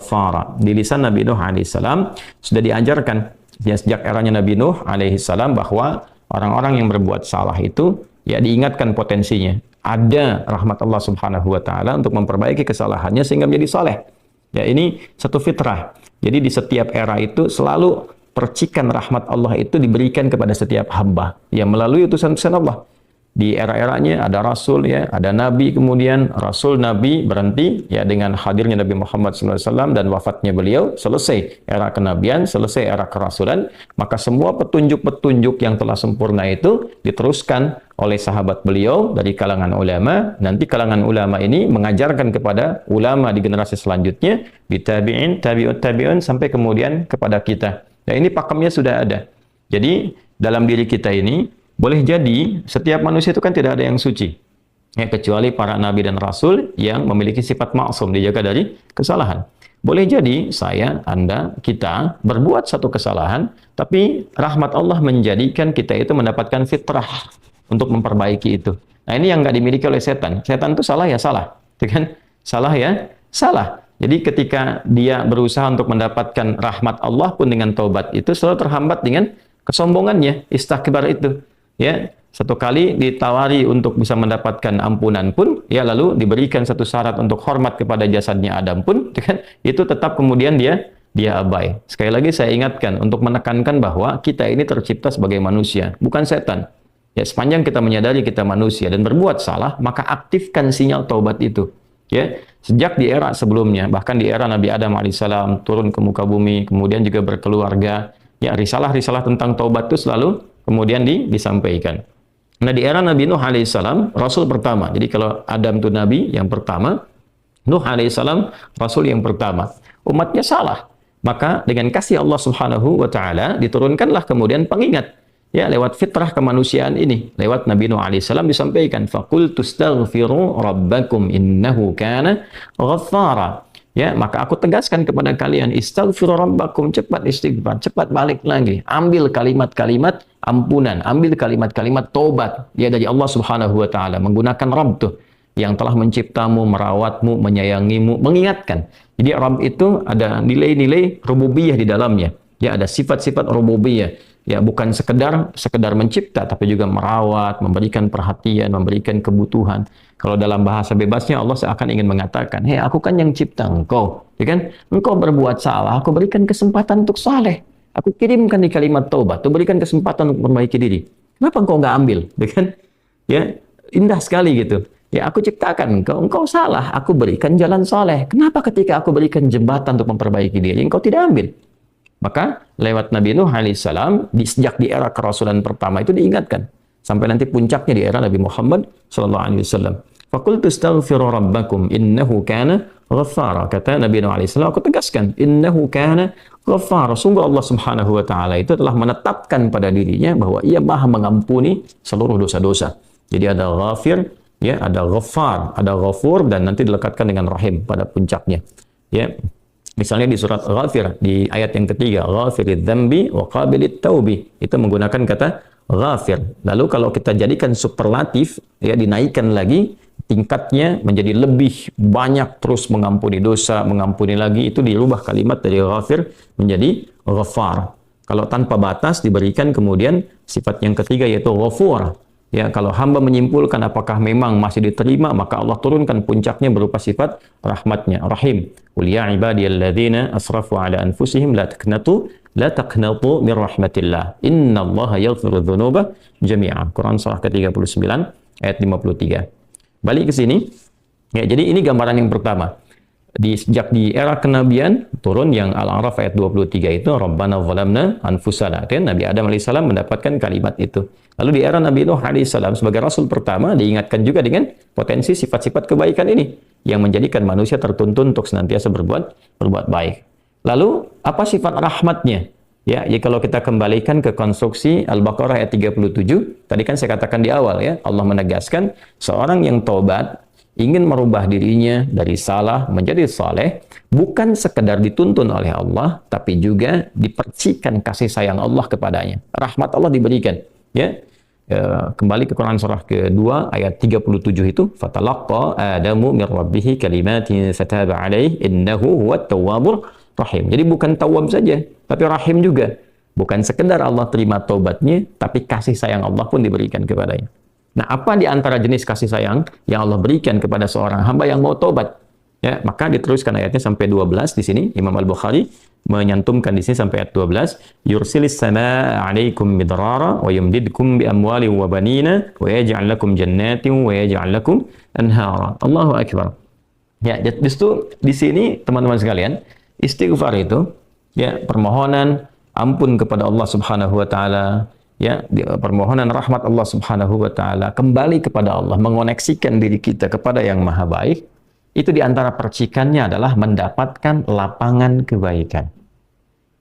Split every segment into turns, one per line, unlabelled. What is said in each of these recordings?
ghaffara. Di lisan Nabi Nuh alaihissalam sudah diajarkan ya, sejak eranya Nabi Nuh alaihissalam bahwa orang-orang yang berbuat salah itu ya diingatkan potensinya. Ada rahmat Allah Subhanahu wa taala untuk memperbaiki kesalahannya sehingga menjadi saleh. Ya, ini satu fitrah. Jadi di setiap era itu selalu percikan rahmat Allah itu diberikan kepada setiap hamba ya melalui utusan-utusan Allah. Di era-eranya ada rasul ya, ada nabi, kemudian rasul nabi berhenti ya dengan hadirnya Nabi Muhammad SAW dan wafatnya beliau, selesai era kenabian, selesai era kerasulan, maka semua petunjuk-petunjuk yang telah sempurna itu diteruskan oleh sahabat beliau dari kalangan ulama. Nanti kalangan ulama ini mengajarkan kepada ulama di generasi selanjutnya, di tabi'in, tabi'ut tabi'un, sampai kemudian kepada kita. Nah, ini pakemnya sudah ada. Jadi dalam diri kita ini boleh jadi setiap manusia itu kan tidak ada yang suci ya, kecuali para nabi dan rasul yang memiliki sifat maksum, dijaga dari kesalahan. Boleh jadi saya, Anda, kita berbuat satu kesalahan, tapi rahmat Allah menjadikan kita itu mendapatkan fitrah untuk memperbaiki itu. Nah, ini yang nggak dimiliki oleh setan. Setan itu salah ya salah, kan? Salah ya salah. Jadi ketika dia berusaha untuk mendapatkan rahmat Allah pun dengan taubat itu selalu terhambat dengan kesombongannya, istakbar itu. Ya, satu kali ditawari untuk bisa mendapatkan ampunan pun, ya lalu diberikan satu syarat untuk hormat kepada jasadnya Adam pun, kan, itu tetap kemudian dia abai. Sekali lagi saya ingatkan untuk menekankan bahwa kita ini tercipta sebagai manusia, bukan setan. Ya, sepanjang kita menyadari kita manusia dan berbuat salah, maka aktifkan sinyal taubat itu. Ya, sejak di era sebelumnya, bahkan di era Nabi Adam alaihissalam turun ke muka bumi, kemudian juga berkeluarga, ya risalah-risalah tentang taubat itu selalu kemudian disampaikan. Nah, di era Nabi Nuh alaihissalam, Rasul pertama. Jadi kalau Adam itu Nabi yang pertama, Nuh alaihissalam Rasul yang pertama. Umatnya salah. Maka dengan kasih Allah Subhanahu wa taala diturunkanlah kemudian pengingat. Ya, lewat fitrah kemanusiaan ini. Lewat Nabi Nuh alaihissalam disampaikan, "Faqultu astaghfiru rabbakum innahu kana ghaffara." Ya, maka aku tegaskan kepada kalian, istaghfiru rabbakum, cepat istighfar, cepat balik lagi. Ambil kalimat-kalimat ampunan, ambil kalimat-kalimat tobat ya dari Allah Subhanahu wa taala, menggunakan Rabb tuh yang telah menciptamu, merawatmu, menyayangimu, mengingatkan. Jadi Rabb itu ada nilai-nilai rububiyah di dalamnya. Ya, ada sifat-sifat rububiyah. Ya, bukan sekedar mencipta, tapi juga merawat, memberikan perhatian, memberikan kebutuhan. Kalau dalam bahasa bebasnya Allah seakan ingin mengatakan, hei, aku kan yang cipta engkau, ya kan? Engkau berbuat salah, aku berikan kesempatan untuk saleh. Aku kirimkan di kalimat taubat, aku berikan kesempatan untuk memperbaiki diri. Kenapa engkau nggak ambil, ya kan? Ya, indah sekali gitu. Ya, aku ciptakan engkau salah, aku berikan jalan saleh. Kenapa ketika aku berikan jembatan untuk memperbaiki diri, engkau tidak ambil? Maka lewat Nabi Nuh alaihissalam sejak di era kerasulan pertama itu diingatkan sampai nanti puncaknya di era Nabi Muhammad sallallahu alaihi wasallam. Faqultu astaghfiru rabbakum innahu kana ghaffara. Kata Nabi Nuh alaihissalam, aku tegaskan innahu kana ghaffara. Sungguh Allah Subhanahu wa taala itu telah menetapkan pada dirinya bahwa Ia Maha mengampuni seluruh dosa-dosa. Jadi ada ghafir, ya, ada ghaffar, ada ghafur, dan nanti dilekatkan dengan rahim pada puncaknya. Ya. Misalnya di surat Ghafir, di ayat yang ketiga, Ghafirid dzambi wa qabilit taubi, itu menggunakan kata Ghafir. Lalu kalau kita jadikan superlatif, ya, dinaikkan lagi tingkatnya menjadi lebih banyak, terus mengampuni dosa, mengampuni lagi, itu dirubah kalimat dari Ghafir menjadi Ghaffar. Kalau tanpa batas diberikan kemudian sifat yang ketiga yaitu Ghafur. Ya, kalau hamba menyimpulkan apakah memang masih diterima, maka Allah turunkan puncaknya berupa sifat rahmatnya, Rahim. Qul ya ibadiyalladzina asrafu ala anfusihim la taqnatu min rahmatillah. Innallaha yaghfiru dzunuba jami'a. Quran surah ke-39 ayat 53. Balik ke sini. Ya, jadi ini gambaran yang pertama. Sejak di era kenabian turun yang Al-A'raf ayat 23 itu Rabbana zalamna anfusana. Dan Nabi Adam alaihissalam mendapatkan kalimat itu. Lalu di era Nabi Nuh alaihissalam sebagai rasul pertama diingatkan juga dengan potensi sifat-sifat kebaikan ini yang menjadikan manusia tertuntun untuk senantiasa berbuat baik. Lalu apa sifat rahmatnya? Ya, kalau kita kembalikan ke konstruksi Al-Baqarah ayat 37, tadi kan saya katakan di awal ya, Allah menegaskan seorang yang taubat ingin merubah dirinya dari salah menjadi saleh, bukan sekedar dituntun oleh Allah, tapi juga dipercikan kasih sayang Allah kepadanya. Rahmat Allah diberikan. Ya, kembali ke Quran surah kedua ayat 37 itu, fatalaqqa Adamu min rabbih kalimatin fataba alaihi innahu huwat tawwabur rahim. Jadi bukan tawwab saja, tapi rahim juga. Bukan sekedar Allah terima taubatnya, tapi kasih sayang Allah pun diberikan kepadanya. Nah, apa di antara jenis kasih sayang yang Allah berikan kepada seorang hamba yang mau taubat? Ya, maka diteruskan ayatnya sampai 12 di sini. Imam Al-Bukhari menyantumkan di sini sampai ayat 12. Yursilis samaa 'alaikum midrara wa yumdidkum bi amwalin wa banina wa yaj'al lakum jannatin wa yaj'al lakum anhara. Allahu akbar. Ya, justru di sini teman-teman sekalian, istighfar itu ya permohonan ampun kepada Allah Subhanahu wa taala, ya, permohonan rahmat Allah Subhanahu wa taala, kembali kepada Allah, mengoneksikan diri kita kepada yang Maha Baik. Itu di antara percikannya adalah mendapatkan lapangan kebaikan.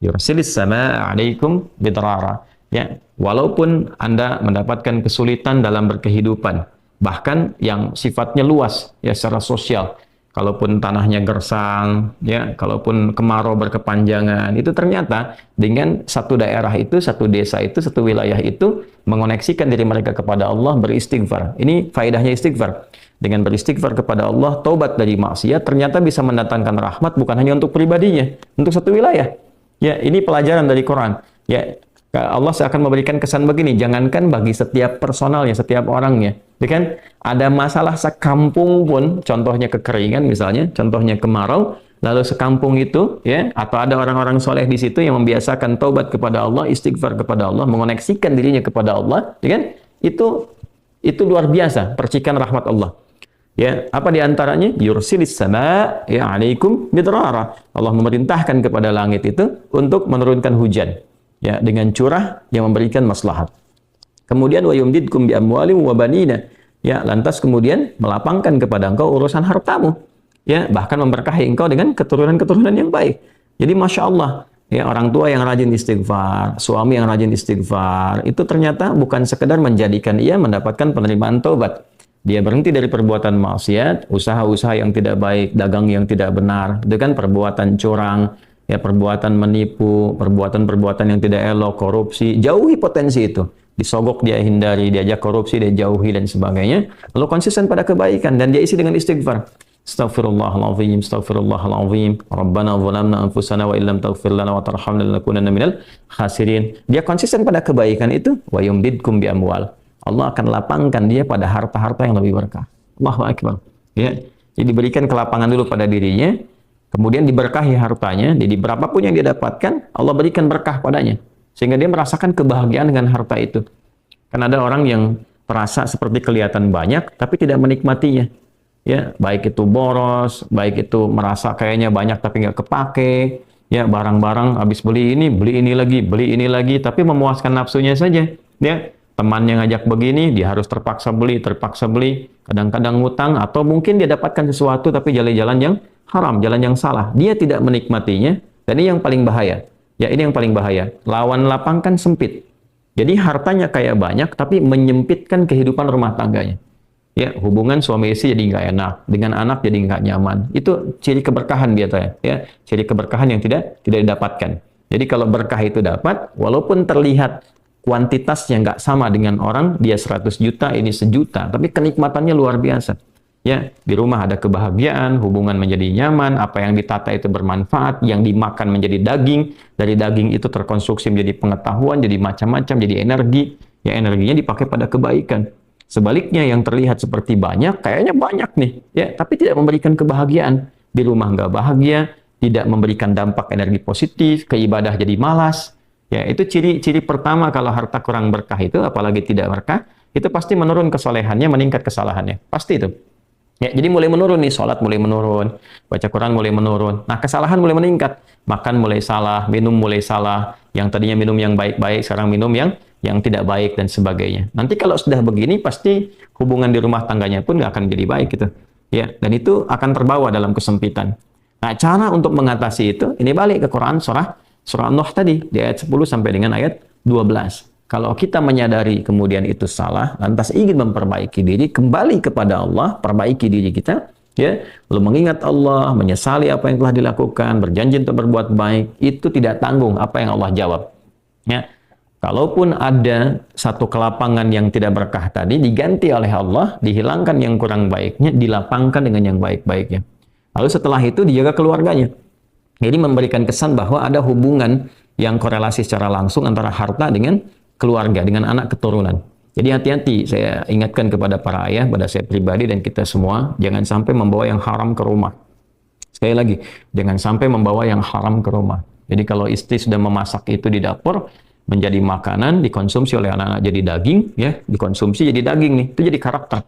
Yursilis samaa 'alaikum bidrara. Ya, walaupun Anda mendapatkan kesulitan dalam berkehidupan, bahkan yang sifatnya luas ya secara sosial. Kalaupun tanahnya gersang, ya, kalaupun kemarau berkepanjangan, itu ternyata dengan satu daerah itu, satu desa itu, satu wilayah itu mengoneksikan diri mereka kepada Allah, beristighfar. Ini faedahnya istighfar. Dengan beristighfar kepada Allah, taubat dari maksiat, ternyata bisa mendatangkan rahmat bukan hanya untuk pribadinya, untuk satu wilayah. Ya, ini pelajaran dari Quran. Ya, Allah akan memberikan kesan begini, jangankan bagi setiap personalnya, setiap orangnya. Ya kan? Ada masalah sekampung pun, contohnya kekeringan misalnya, contohnya kemarau, lalu sekampung itu, ya, atau ada orang-orang soleh di situ yang membiasakan taubat kepada Allah, istighfar kepada Allah, mengoneksikan dirinya kepada Allah, ya kan? Itu luar biasa, percikan rahmat Allah. Ya, apa di antaranya? Yursilis sama ya 'alaikum midrara. Allah memerintahkan kepada langit itu untuk menurunkan hujan. Ya, dengan curah yang memberikan maslahat. Kemudian wa yumdidkum bi amwalin wa banina. Ya, lantas kemudian melapangkan kepada engkau urusan hartamu. Ya, bahkan memberkahi engkau dengan keturunan-keturunan yang baik. Jadi Masya Allah, ya, orang tua yang rajin istighfar, suami yang rajin istighfar, itu ternyata bukan sekedar menjadikan ia mendapatkan penerimaan taubat. Dia berhenti dari perbuatan maksiat, usaha-usaha yang tidak baik, dagang yang tidak benar, dengan perbuatan curang, ya, perbuatan menipu, perbuatan-perbuatan yang tidak elok, korupsi, jauhi potensi itu. Disogok dia hindari, diajak korupsi dia jauhi dan sebagainya. Lalu konsisten pada kebaikan dan dia isi dengan istighfar. Astaghfirullahaladzim, astaghfirullahaladzim, Rabbana zalamna anfusana wa illam taghfir lana wa tarhamna lanakunanna minal khasirin. Dia konsisten pada kebaikan itu, wa yumdidkum bi amwal. Allah akan lapangkan dia pada harta-harta yang lebih berkah. Allahu akbar. Ya, jadi diberikan kelapangan dulu pada dirinya, kemudian diberkahi hartanya. Jadi berapapun yang dia dapatkan, Allah berikan berkah padanya, sehingga dia merasakan kebahagiaan dengan harta itu. Kan ada orang yang merasa seperti kelihatan banyak, tapi tidak menikmatinya. Ya, baik itu boros, baik itu merasa kayaknya banyak tapi nggak kepake. Ya, barang-barang habis beli ini lagi, tapi memuaskan nafsunya saja. Ya, temannya ngajak begini, dia harus terpaksa beli, kadang-kadang ngutang, atau mungkin dia dapatkan sesuatu tapi jalan-jalan yang haram, jalan yang salah. Dia tidak menikmatinya, dan ini yang paling bahaya. Ya, ini yang paling bahaya. Lawan lapang kan sempit. Jadi hartanya kayak banyak, tapi menyempitkan kehidupan rumah tangganya. Ya, hubungan suami istri jadi nggak enak, dengan anak jadi nggak nyaman. Itu ciri keberkahan biasanya, ya, ciri keberkahan yang tidak didapatkan. Jadi kalau berkah itu dapat, walaupun terlihat kuantitasnya nggak sama dengan orang, dia 100 juta, ini 1 juta, tapi kenikmatannya luar biasa. Ya, di rumah ada kebahagiaan, hubungan menjadi nyaman, apa yang ditata itu bermanfaat, yang dimakan menjadi daging, dari daging itu terkonstruksi menjadi pengetahuan, jadi macam-macam, jadi energi, ya energinya dipakai pada kebaikan. Sebaliknya yang terlihat seperti banyak, kayaknya banyak nih, ya, tapi tidak memberikan kebahagiaan. Di rumah nggak bahagia, tidak memberikan dampak energi positif, ke ibadah jadi malas. Ya, itu ciri-ciri pertama kalau harta kurang berkah itu, apalagi tidak berkah, itu pasti menurun kesolehannya, meningkat kesalahannya. Pasti itu. Ya, jadi mulai menurun nih, sholat mulai menurun, baca Quran mulai menurun. Nah, kesalahan mulai meningkat. Makan mulai salah, minum mulai salah. Yang tadinya minum yang baik-baik, sekarang minum yang tidak baik dan sebagainya. Nanti kalau sudah begini, pasti hubungan di rumah tangganya pun nggak akan jadi baik gitu. Ya, dan itu akan terbawa dalam kesempitan. Nah, cara untuk mengatasi itu, ini balik ke Quran surah Nuh tadi, di ayat 10 sampai dengan ayat 12. Kalau kita menyadari kemudian itu salah, lantas ingin memperbaiki diri, kembali kepada Allah, perbaiki diri kita, ya, lalu mengingat Allah, menyesali apa yang telah dilakukan, berjanji untuk berbuat baik, itu tidak tanggung apa yang Allah jawab. Ya, Kalaupun ada satu kelapangan yang tidak berkah tadi, diganti oleh Allah, dihilangkan yang kurang baiknya, dilapangkan dengan yang baik-baiknya. Lalu setelah itu dijaga keluarganya. Jadi memberikan kesan bahwa ada hubungan yang korelasi secara langsung antara harta dengan keluarga, dengan anak keturunan. Jadi hati-hati, saya ingatkan kepada para ayah, pada saya pribadi dan kita semua, jangan sampai membawa yang haram ke rumah. Sekali lagi, jangan sampai membawa yang haram ke rumah. Jadi kalau istri sudah memasak itu di dapur, menjadi makanan, dikonsumsi oleh anak-anak jadi daging, ya, dikonsumsi jadi daging nih, itu jadi karakter.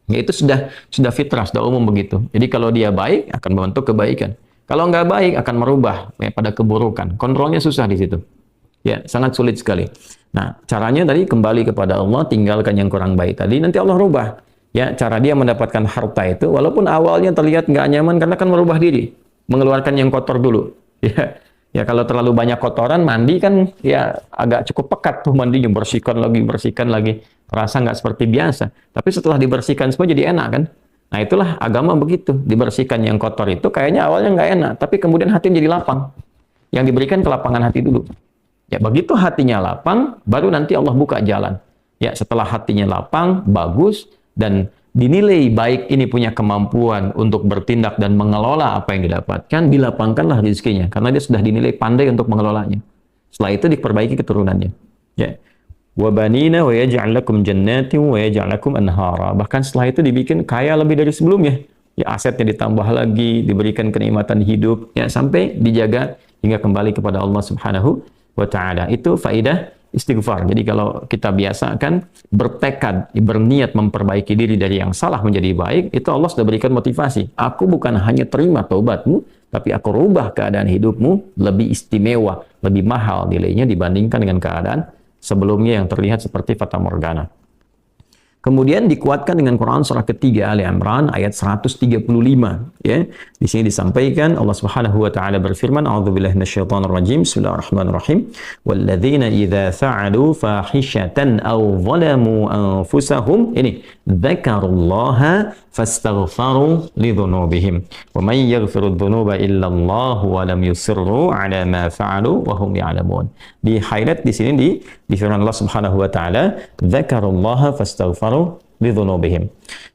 Ya itu sudah fitrah, sudah umum begitu. Jadi kalau dia baik, akan membentuk kebaikan. Kalau nggak baik, akan merubah ya, pada keburukan. Kontrolnya susah di situ. Ya, sangat sulit sekali. Nah, caranya tadi kembali kepada Allah, tinggalkan yang kurang baik tadi, nanti Allah rubah. Ya, cara dia mendapatkan harta itu, walaupun awalnya terlihat nggak nyaman, karena kan merubah diri, mengeluarkan yang kotor dulu. Ya, ya kalau terlalu banyak kotoran, mandi kan ya agak cukup pekat tuh mandinya, bersihkan lagi. Rasa nggak seperti biasa. Tapi setelah dibersihkan semua jadi enak kan? Nah itulah agama begitu. Dibersihkan yang kotor itu kayaknya awalnya nggak enak, tapi kemudian hati jadi lapang. Yang diberikan kelapangan hati dulu. Ya begitu hatinya lapang, baru nanti Allah buka jalan. Ya setelah hatinya lapang, bagus, dan dinilai baik ini punya kemampuan untuk bertindak dan mengelola apa yang didapatkan, dilapangkanlah rezekinya. Karena dia sudah dinilai pandai untuk mengelolanya. Setelah itu diperbaiki keturunannya. Ya. Wabanina wa yaj'al lakum jannatin wa yaj'al lakum anhara. Bahkan setelah itu dibikin kaya lebih dari sebelumnya. Ya asetnya ditambah lagi, diberikan kenikmatan hidup, ya sampai dijaga hingga kembali kepada Allah Subhanahu wa taala. Itu faidah istighfar. Jadi kalau kita biasakan bertekad, berniat memperbaiki diri dari yang salah menjadi baik, itu Allah sudah berikan motivasi. Aku bukan hanya terima taubatmu, tapi aku rubah keadaan hidupmu lebih istimewa, lebih mahal nilainya dibandingkan dengan keadaan sebelumnya yang terlihat seperti fata morgana. Kemudian dikuatkan dengan Quran surah ketiga Ali Imran ayat 135 ya. Di sini disampaikan Allah Subhanahu wa taala berfirman, a'udzubillahi minasyaitonir rajim. Bismillahirrahmanirrahim. Walladzina idza fa'alu fahishatan aw zalamu anfusahum ini dzakarullaha fastaghfaru lidzunubihim wa may yaghfiru dzunuba illa Allah wa lam yusirru ala ma fa'alu wa hum ya'lamun. Di highlight di sini di firman Allah Subhanahu wa taala, dzakarullaha fastaghfaru lidzunubihim.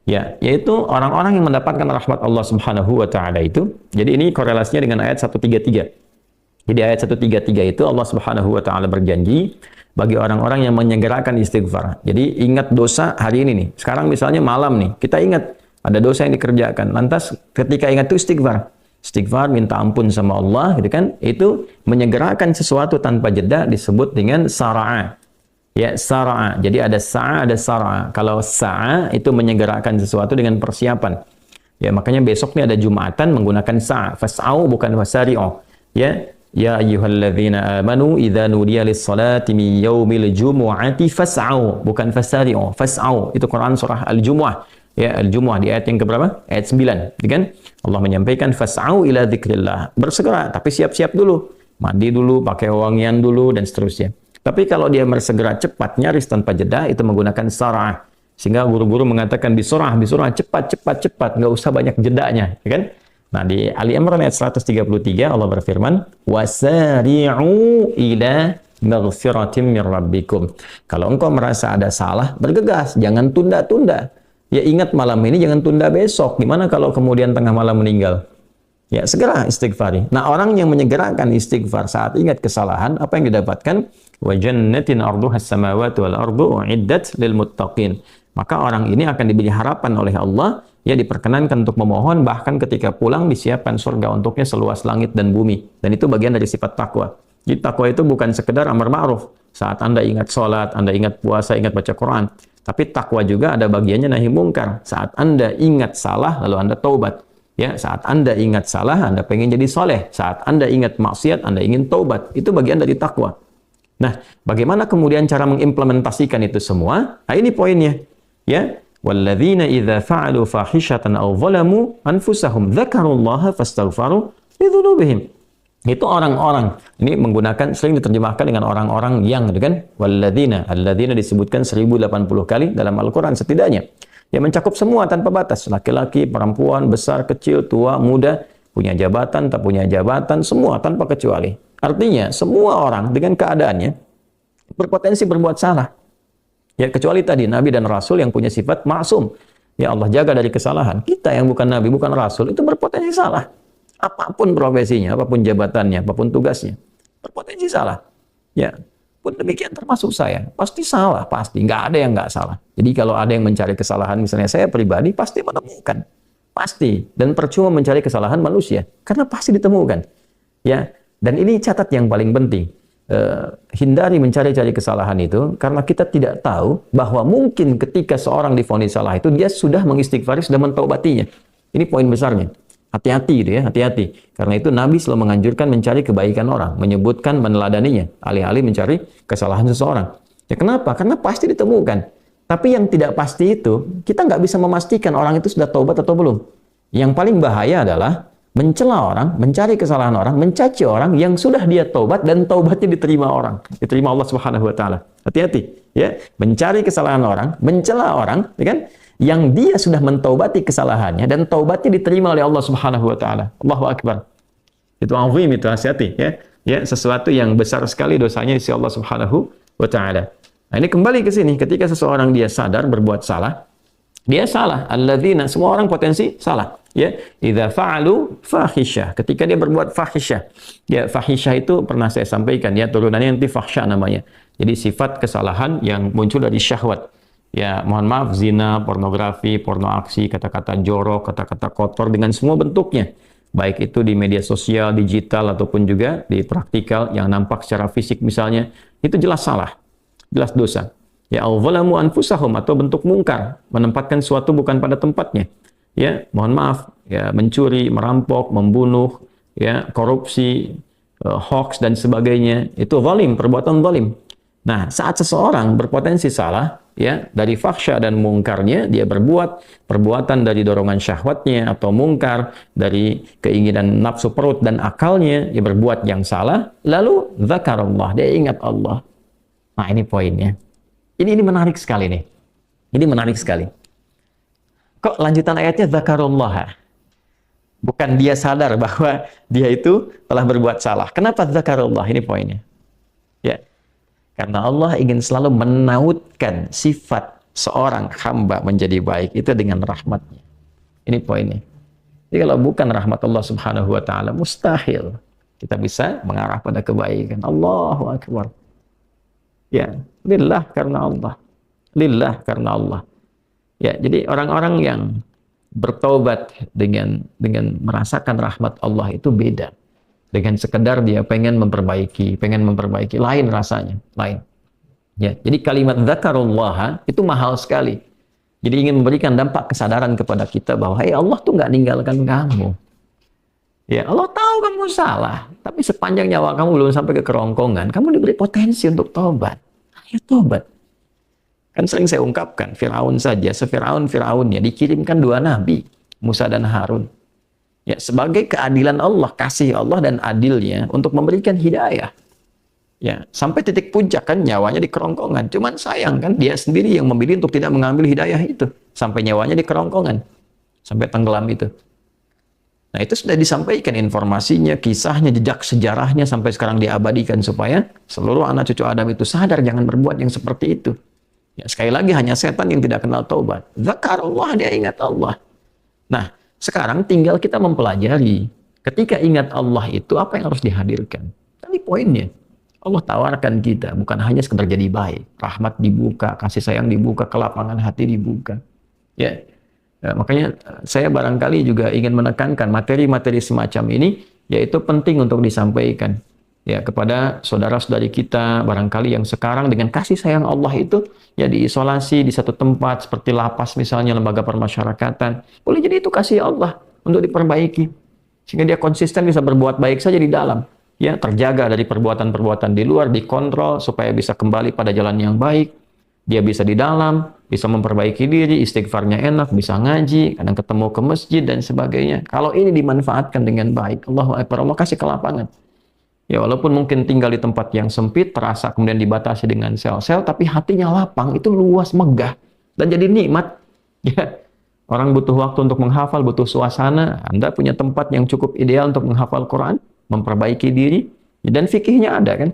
Ya, yaitu orang-orang yang mendapatkan rahmat Allah Subhanahu wa taala itu. Jadi ini korelasinya dengan ayat 133. Jadi ayat 133 itu Allah Subhanahu wa taala berjanji bagi orang-orang yang menyegerakan istighfar. Jadi ingat dosa hari ini nih. Sekarang misalnya malam nih, kita ingat ada dosa yang dikerjakan. Lantas ketika ingat itu istighfar. Istighfar, minta ampun sama Allah, gitu kan? Itu menyegerakan sesuatu tanpa jeda disebut dengan sara'a. Ya, sara'a. Jadi ada sa'a, ada sara'a. Kalau sa'a itu menyegerakan sesuatu dengan persiapan. Ya, makanya besok nih ada Jumatan menggunakan sa'a. Fas'au bukan fasari'u. Ya, ya ayyuhalladzina amanu idza nudiya lis-salati min yaumil jumu'ati fas'au bukan fasari'u. Fas'au itu Quran surah Al-Jumu'ah. Ya, Al-Jumu'ah di ayat yang keberapa? Ayat 9, kan? Allah menyampaikan fas'au ila dzikrillah. Bersegera, tapi siap-siap dulu. Mandi dulu, pakai wangian dulu dan seterusnya. Tapi kalau dia bersegera cepat, nyaris tanpa jeda, itu menggunakan sarah. Sehingga guru-guru mengatakan bisurah, cepat, nggak usah banyak jedanya, ya kan? Nah, di Ali Imran ayat 133 Allah berfirman, wasari'u ila maghfiratin mir rabbikum. Kalau engkau merasa ada salah, bergegas, jangan tunda-tunda. Ya ingat malam ini, jangan tunda besok. Gimana kalau kemudian tengah malam meninggal? Ya segera istighfari. Nah orang yang menyegerakan istighfar saat ingat kesalahan, apa yang didapatkan? Wa jannatin arduha as-samawati wal ardu uiddat lil muttaqin. Maka orang ini akan diberi harapan oleh Allah, ya diperkenankan untuk memohon, bahkan ketika pulang disiapkan surga untuknya seluas langit dan bumi. Dan itu bagian dari sifat takwa. Jadi takwa itu bukan sekedar amar ma'ruf. Saat Anda ingat sholat, Anda ingat puasa, ingat baca Quran. Tapi takwa juga ada bagiannya nahi mungkar. Saat Anda ingat salah, lalu Anda taubat. Ya, saat Anda ingat salah, Anda pengen jadi soleh. Saat Anda ingat maksiat, Anda ingin taubat. Itu bagian dari takwa. Nah, bagaimana kemudian cara mengimplementasikan itu semua? Nah, ini poinnya. Ya, walladzina idza fa'alu fahishatan aw zalamu anfusahum dzakarullaha fastaghfaru lidzunubihim. Itu orang-orang. Ini menggunakan, sering diterjemahkan dengan orang-orang yang, gitu kan? Walladzina, alladzina disebutkan 1080 kali dalam Al-Quran setidaknya. Ya mencakup semua tanpa batas. Laki-laki, perempuan, besar, kecil, tua, muda, punya jabatan, tak punya jabatan, semua tanpa kecuali. Artinya, semua orang dengan keadaannya, berpotensi berbuat salah. Ya, kecuali tadi Nabi dan Rasul yang punya sifat maksum. Ya, Allah jaga dari kesalahan. Kita yang bukan Nabi, bukan Rasul, itu berpotensi salah. Apapun profesinya, apapun jabatannya, apapun tugasnya, berpotensi salah. Ya, pun demikian termasuk saya. Pasti salah, pasti. Nggak ada yang nggak salah. Jadi kalau ada yang mencari kesalahan, misalnya saya pribadi, pasti menemukan. Pasti. Dan percuma mencari kesalahan manusia. Karena pasti ditemukan. Ya, dan ini catat yang paling penting. Hindari mencari-cari kesalahan itu karena kita tidak tahu bahwa mungkin ketika seorang divonis salah itu dia sudah mengistighfari, sudah mentaubatinya. Ini poin besarnya. Hati-hati gitu ya, hati-hati. Karena itu Nabi selalu menganjurkan mencari kebaikan orang, menyebutkan, meneladaninya, alih-alih mencari kesalahan seseorang. Ya kenapa? Karena pasti ditemukan. Tapi yang tidak pasti itu, kita nggak bisa memastikan orang itu sudah taubat atau belum. Yang paling bahaya adalah mencela orang, mencari kesalahan orang, mencaci orang yang sudah dia taubat dan taubatnya diterima orang, diterima Allah Subhanahu wa taala. Hati-hati ya, mencari kesalahan orang, mencela orang, ya kan? Yang dia sudah mentaubati kesalahannya dan taubatnya diterima oleh Allah Subhanahu wa taala. Allahu akbar. Itu azim, itu hati-hati ya. Ya, sesuatu yang besar sekali dosanya di sisi Allah Subhanahu wa taala. Nah, ini kembali ke sini, ketika seseorang dia sadar berbuat salah, dia salah. Alladzina, semua orang potensi salah. Ya, idza fa'alu fahisyah, ketika dia berbuat fahisyah. Ya, fahisyah itu pernah saya sampaikan ya, turunannya nanti fahsya namanya. Jadi sifat kesalahan yang muncul dari syahwat. Ya, mohon maaf, zina, pornografi, porno aksi, kata-kata jorok, kata-kata kotor dengan semua bentuknya. Baik itu di media sosial, digital ataupun juga di praktikal yang nampak secara fisik misalnya, itu jelas salah. Jelas dosa. Ya, al-zalamu anfusahum, atau bentuk mungkar, menempatkan suatu bukan pada tempatnya. Ya, mohon maaf, ya, mencuri, merampok, membunuh, ya, korupsi, hoax dan sebagainya, itu zalim, perbuatan zalim. Nah, saat seseorang berpotensi salah, ya, dari fahsya dan mungkarnya, dia berbuat perbuatan dari dorongan syahwatnya atau mungkar, dari keinginan nafsu perut dan akalnya, dia berbuat yang salah, lalu zakarullah, dia ingat Allah. Nah, ini poinnya. Ini menarik sekali nih. Ini menarik sekali. Kok lanjutan ayatnya zakarullah? Bukan dia sadar bahwa dia itu telah berbuat salah. Kenapa zakarullah? Ini poinnya. Ya. Karena Allah ingin selalu menautkan sifat seorang hamba menjadi baik itu dengan rahmatnya. Ini poinnya. Jadi kalau bukan rahmat Allah Subhanahu wa taala, mustahil kita bisa mengarah pada kebaikan. Allahu akbar. Ya, lillah karena Allah. Lillah karena Allah. Ya, jadi orang-orang yang bertobat dengan merasakan rahmat Allah itu beda. Dengan sekedar dia pengen memperbaiki, lain rasanya, lain. Ya, jadi kalimat zakarullah itu mahal sekali. Jadi ingin memberikan dampak kesadaran kepada kita bahwa Allah tuh nggak ninggalkan kamu. Ya, Allah tahu kamu salah, tapi sepanjang nyawa kamu belum sampai ke kerongkongan, kamu diberi potensi untuk tobat. Ayo tobat. Kan sering saya ungkapkan, Firaun saja, Firaunnya dikirimkan 2 nabi, Musa dan Harun. Ya, sebagai keadilan Allah, kasih Allah dan adilnya untuk memberikan hidayah. Ya, sampai titik puncak kan nyawanya di kerongkongan. Cuman sayang kan dia sendiri yang memilih untuk tidak mengambil hidayah itu. Sampai nyawanya di kerongkongan. Sampai tenggelam itu. Nah, itu sudah disampaikan informasinya, kisahnya, jejak sejarahnya sampai sekarang diabadikan supaya seluruh anak cucu Adam itu sadar jangan berbuat yang seperti itu. Ya, sekali lagi hanya setan yang tidak kenal taubat. Zakarullah, dia ingat Allah. Nah, sekarang tinggal kita mempelajari. Ketika ingat Allah itu apa yang harus dihadirkan? Tadi poinnya. Allah tawarkan kita bukan hanya sekedar jadi baik. Rahmat dibuka, kasih sayang dibuka, kelapangan hati dibuka. Ya, makanya saya barangkali juga ingin menekankan materi-materi semacam ini, yaitu penting untuk disampaikan. Ya, kepada saudara-saudari kita barangkali yang sekarang dengan kasih sayang Allah itu ya diisolasi di satu tempat seperti lapas misalnya, lembaga permasyarakatan. Boleh jadi itu kasih Allah untuk diperbaiki sehingga dia konsisten bisa berbuat baik saja di dalam. Ya, terjaga dari perbuatan-perbuatan di luar, dikontrol supaya bisa kembali pada jalan yang baik. Dia bisa di dalam, bisa memperbaiki diri, istighfarnya enak, bisa ngaji, kadang ketemu ke masjid dan sebagainya. Kalau ini dimanfaatkan dengan baik, Allahu Akbar, Allah kasih kelapangan. Ya, walaupun mungkin tinggal di tempat yang sempit, terasa kemudian dibatasi dengan sel-sel, tapi hatinya lapang, itu luas, megah, dan jadi nikmat. Ya, orang butuh waktu untuk menghafal, butuh suasana. Anda punya tempat yang cukup ideal untuk menghafal Quran, memperbaiki diri, dan fikihnya ada kan?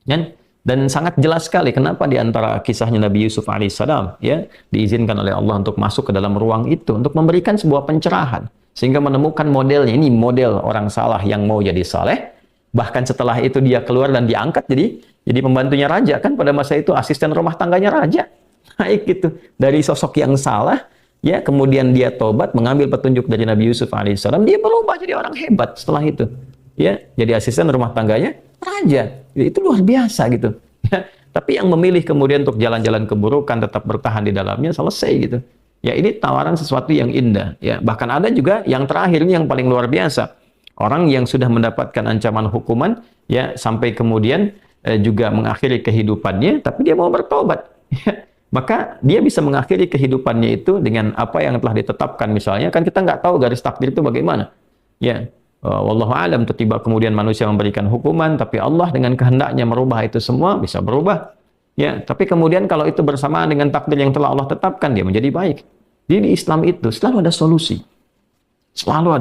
Dan Dan sangat jelas sekali kenapa di antara kisahnya Nabi Yusuf alaihissalam ya diizinkan oleh Allah untuk masuk ke dalam ruang itu untuk memberikan sebuah pencerahan sehingga menemukan modelnya. Ini model orang saleh yang mau jadi saleh. Bahkan setelah itu dia keluar dan diangkat jadi pembantunya raja, kan pada masa itu asisten rumah tangganya raja. Naik gitu dari sosok yang salah ya, kemudian dia tobat mengambil petunjuk dari Nabi Yusuf alaihissalam, dia berubah jadi orang hebat setelah itu. Ya, jadi asisten rumah tangganya raja. Itu luar biasa gitu. Ya, tapi yang memilih kemudian untuk jalan-jalan keburukan tetap bertahan di dalamnya selesai gitu. Ya, ini tawaran sesuatu yang indah ya. Bahkan ada juga yang terakhir ini yang paling luar biasa. Orang yang sudah mendapatkan ancaman hukuman ya sampai kemudian juga mengakhiri kehidupannya tapi dia mau bertobat. Ya. Maka dia bisa mengakhiri kehidupannya itu dengan apa yang telah ditetapkan misalnya. Kan kita nggak tahu garis takdir itu bagaimana. Ya. Wallahu alam, tiba kemudian manusia memberikan hukuman tapi Allah dengan kehendaknya merubah itu semua, bisa berubah ya. Tapi kemudian kalau itu bersamaan dengan takdir yang telah Allah tetapkan, dia menjadi baik. Jadi di Islam itu selalu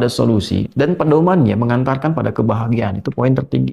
ada solusi dan pedomannya mengantarkan pada kebahagiaan. Itu poin tertinggi.